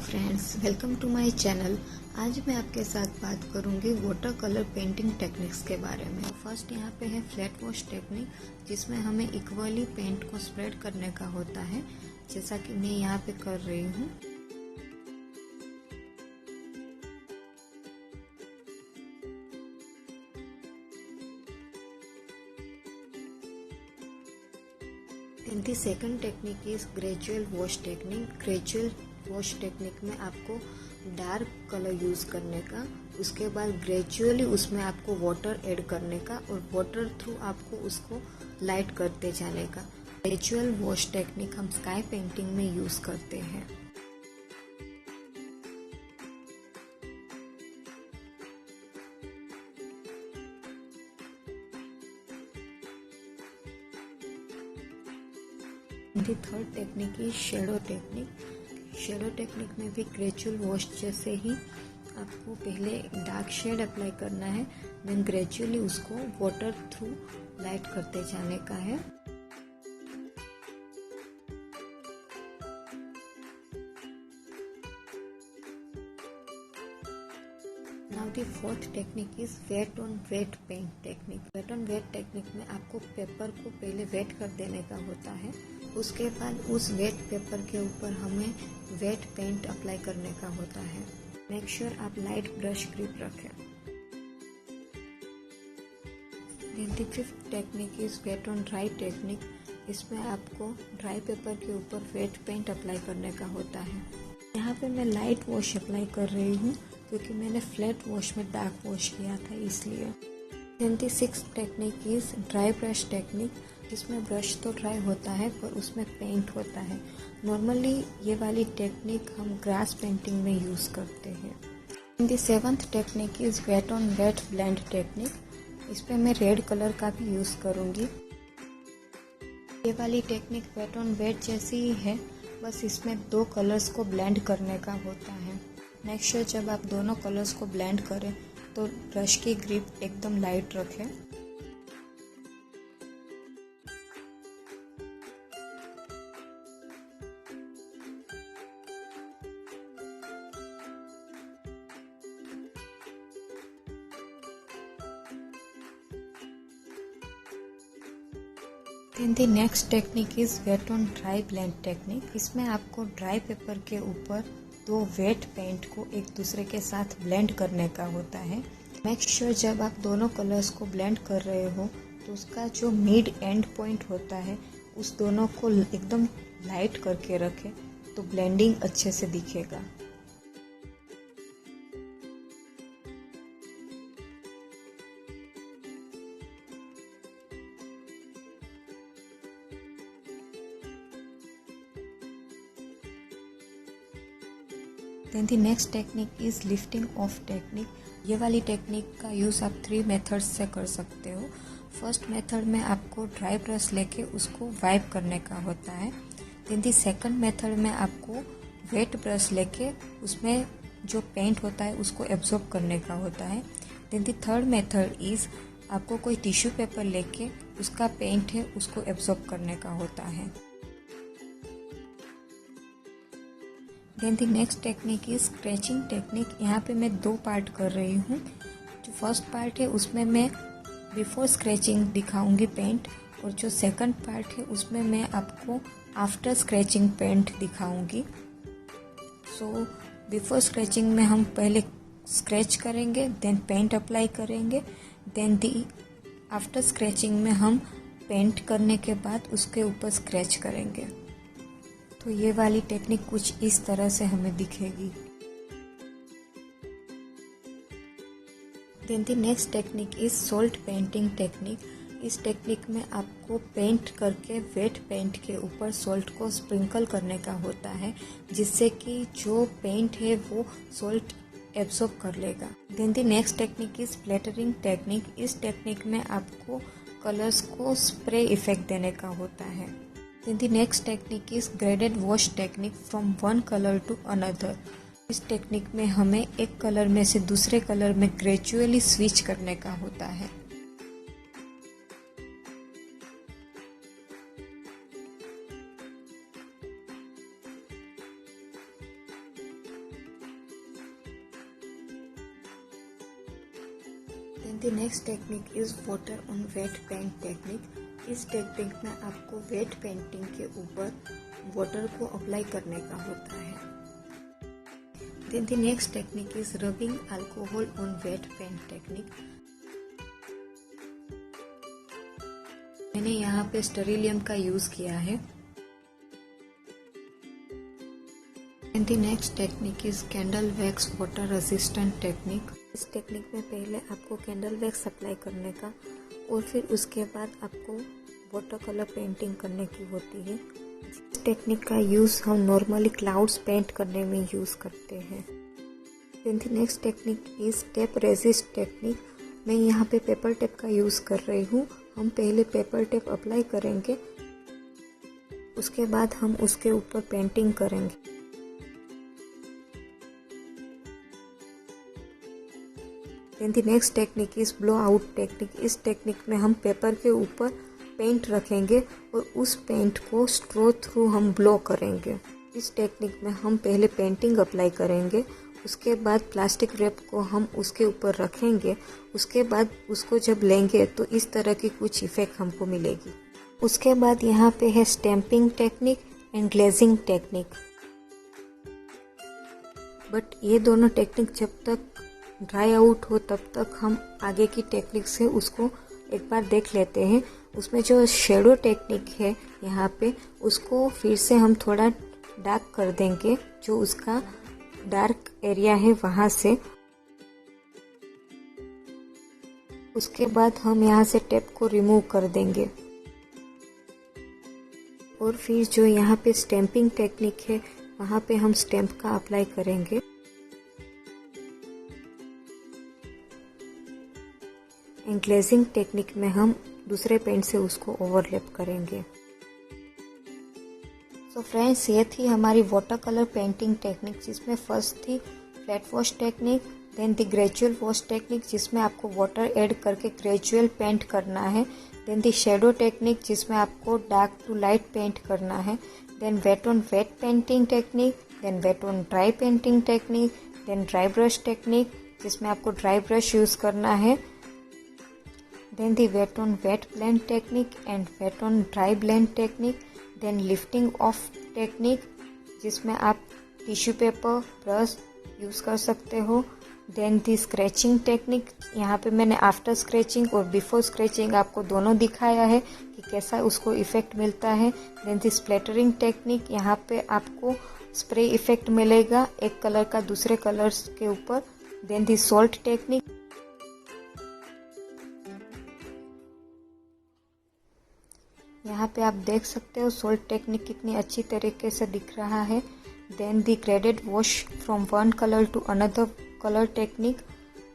Friends, welcome to my channel. आज मैं आपके साथ बात करूंगी वाटर कलर पेंटिंग टेक्निक्स के बारे में। फर्स्ट यहाँ पे है फ्लैट वॉश टेक्निक, जिसमें हमें इक्वली पेंट को स्प्रेड करने का होता है, जैसा कि मैं यहाँ पे कर रही हूँ। And the second technique is gradual wash technique। Gradual wash technique में आपको डार्क कलर यूज़ करने का, उसके बाद ग्रेजुअली उसमें आपको वाटर ऐड करने का और वाटर थ्रू आपको उसको लाइट करते जाने का। ग्रेजुअल वॉश टेक्निक हम स्काई पेंटिंग में यूज़ करते हैं। दी third technique is shadow technique. Shadow technique में भी ग्रेजुअल वॉश जैसे ही आपको पहले डार्क शेड अप्लाई करना है, देन ग्रेजुअली उसको वाटर थ्रू लाइट करते जाने का है। Now the fourth technique is wet on wet paint technique. Wet on wet technique में आपको पेपर को पहले वेट कर देने का होता है, उसके बाद उस वेट पेपर के ऊपर हमें वेट पेंट अप्लाई करने का होता है। मेक श्योर आप लाइट ब्रश ग्रिप रखें। The fifth technique is wet on dry technique. इसमें आपको ड्राई पेपर के ऊपर वेट पेंट अप्लाई करने का होता है। यहाँ पे मैं लाइट वॉश अप्लाई कर रही हूँ, क्योंकि मैंने फ्लैट वॉश में डार्क वॉश किया था इसलिए। Then the sixth technique is dry brush technique. इसमें ब्रश तो ड्राई होता है पर उसमें पेंट होता है। नॉर्मली ये वाली टेक्निक हम ग्रास पेंटिंग में यूज़ करते हैं। The seventh technique is wet on wet blend technique. इस पर मैं रेड कलर का भी यूज़ करूँगी। ये वाली टेक्निक वेट ऑन वेट जैसी ही है, बस इसमें दो कलर्स को ब्लेंड करने का होता है। मेक श्योर जब आप दोनों कलर्स को ब्लेंड करें तो ब्रश की ग्रिप एकदम लाइट रखें। Then the next technique is wet on dry blend technique। इसमें आपको ड्राई पेपर के ऊपर दो वेट पेंट को एक दूसरे के साथ ब्लेंड करने का होता है। मेक श्योर जब आप दोनों कलर्स को ब्लेंड कर रहे हो तो उसका जो मिड एंड पॉइंट होता है, उस दोनों को एकदम लाइट करके रखें तो ब्लेंडिंग अच्छे से दिखेगा। Then the next technique is lifting off technique. ये वाली टेक्निक का यूज़ आप 3 मेथड्स से कर सकते हो। फर्स्ट मेथड में आपको ड्राई ब्रश लेके उसको वाइप करने का होता है। देन द सेकंड मेथड में आपको वेट ब्रश लेके उसमें जो पेंट होता है उसको एब्जॉर्ब करने का होता है। Then the third method is आपको कोई टिश्यू पेपर लेके उसका पेंट है उसको एब्जॉर्ब करने का होता है। Then the next technique is scratching technique. यहाँ पे मैं दो पार्ट कर रही हूँ। जो फर्स्ट पार्ट है उसमें मैं बिफोर स्क्रैचिंग दिखाऊंगी पेंट, और जो सेकंड पार्ट है उसमें मैं आपको आफ्टर स्क्रैचिंग पेंट दिखाऊंगी। सो बिफोर स्क्रैचिंग में हम पहले स्क्रैच करेंगे, देन पेंट अप्लाई करेंगे, देन दी आफ्टर स्क्रैचिंग में हम पेंट करने के बाद उसके ऊपर स्क्रैच करेंगे। तो ये वाली टेक्निक कुछ इस तरह से हमें दिखेगी। Then the next technique is salt painting technique. इस टेक्निक में आपको पेंट करके वेट पेंट के ऊपर सॉल्ट को स्प्रिंकल करने का होता है, जिससे कि जो पेंट है वो सॉल्ट एब्सॉर्ब कर लेगा। Then the next technique is splattering technique. इस टेक्निक में आपको कलर्स को स्प्रे इफेक्ट देने का होता है। Then the next technique is graded wash technique from one color to another। इस टेक्निक में हमें एक कलर में से दूसरे कलर में ग्रेजुअली स्विच करने का होता है। The next technique is water on wet paint technique. इस टेक्निक में आपको वेट पेंटिंग के ऊपर वाटर को अप्लाई करने का होता है. Then the next technique is rubbing alcohol on wet paint technique. मैंने यहाँ पे स्टेरिलियम का यूज किया है. And the next technique is candle wax water resistant technique. इस टेक्निक में पहले आपको कैंडल वैक्स अप्लाई करने का और फिर उसके बाद आपको वाटर कलर पेंटिंग करने की होती है. इस टेक्निक का यूज़ हम नॉर्मली क्लाउड्स पेंट करने में यूज़ करते हैं. Then the next technique is tape resist technique. मैं यहाँ पे पेपर टेप का यूज़ कर रही हूँ. हम पहले पेपर टेप अप्लाई करेंगे, उसके बाद हम उसके ऊपर पेंटिंग करेंगे. Then the next technique is blow out technique. इस टेक्निक में हम पेपर के ऊपर पेंट रखेंगे और उस पेंट को स्ट्रो थ्रू हम ब्लो करेंगे. इस टेक्निक में हम पहले पेंटिंग अप्लाई करेंगे, उसके बाद प्लास्टिक रैप को हम उसके ऊपर रखेंगे, उसके बाद उसको जब लेंगे तो इस तरह की कुछ इफेक्ट हमको मिलेगी. उसके बाद यहाँ पे है stamping technique and glazing technique. But ये दोनों टेक्निक जब तक ड्राई आउट हो तब तक हम आगे की टेक्निक से उसको एक बार देख लेते हैं. उसमें जो शेडो टेक्निक है यहाँ पे, उसको फिर से हम थोड़ा डार्क कर देंगे, जो उसका डार्क एरिया है वहाँ से. उसके बाद हम यहाँ से टेप को रिमूव कर देंगे और फिर जो यहाँ पे स्टैम्पिंग टेक्निक है वहाँ पे हम स्टैम्प का अप्लाई करेंगे. ग्लेजिंग टेक्निक में हम दूसरे पेंट से उसको ओवरलैप करेंगे. सो फ्रेंड्स, ये थी हमारी वाटर कलर पेंटिंग टेक्निक, जिसमें फर्स्ट थी फ्लैट वॉश टेक्निक, देन दी ग्रेजुअल वॉश टेक्निक जिसमें आपको वाटर ऐड करके ग्रेजुअल पेंट करना है, देन दी शेडो टेक्निक जिसमें आपको डार्क टू लाइट पेंट करना है, then wet on wet painting technique, then wet on dry painting technique, then dry brush technique जिसमें आपको ड्राई ब्रश यूज़ करना है, then the wet on wet blend technique and wet on dry blend technique, then lifting off technique जिसमें आप tissue paper brush use कर सकते हो, then the scratching technique. यहाँ पे मैंने आफ्टर स्क्रैचिंग और बिफोर स्क्रैचिंग आपको दोनों दिखाया है कि कैसा उसको इफ़ेक्ट मिलता है. then the splattering technique, यहाँ पे आपको स्प्रे इफ़ेक्ट मिलेगा एक कलर का दूसरे कलर्स के ऊपर. then the salt technique, यहाँ पे आप देख सकते हो सोल्ट टेक्निक कितनी अच्छी तरीके से दिख रहा है. Then the graded wash from one colour to another colour technique,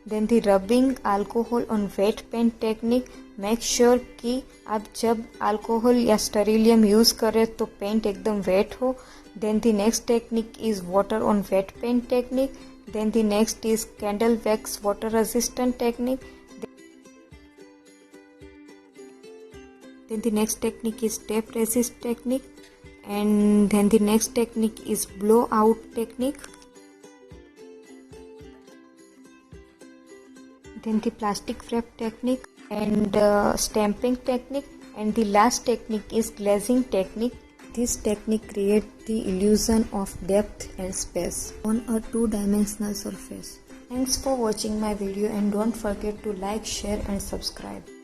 then the rubbing alcohol on wet paint technique. Make sure कि आप जब अल्कोहल या स्टेरिलियम यूज़ करें तो पेंट एकदम वेट हो. Then the next technique is water on wet paint technique. Then the next is candle wax water resistant technique. Then the next technique is tape resist technique, and then the next technique is blow out technique. Then the plastic wrap technique and stamping technique, and the last technique is glazing technique. This technique creates the illusion of depth and space on a two-dimensional surface. Thanks for watching my video and don't forget to like, share and subscribe.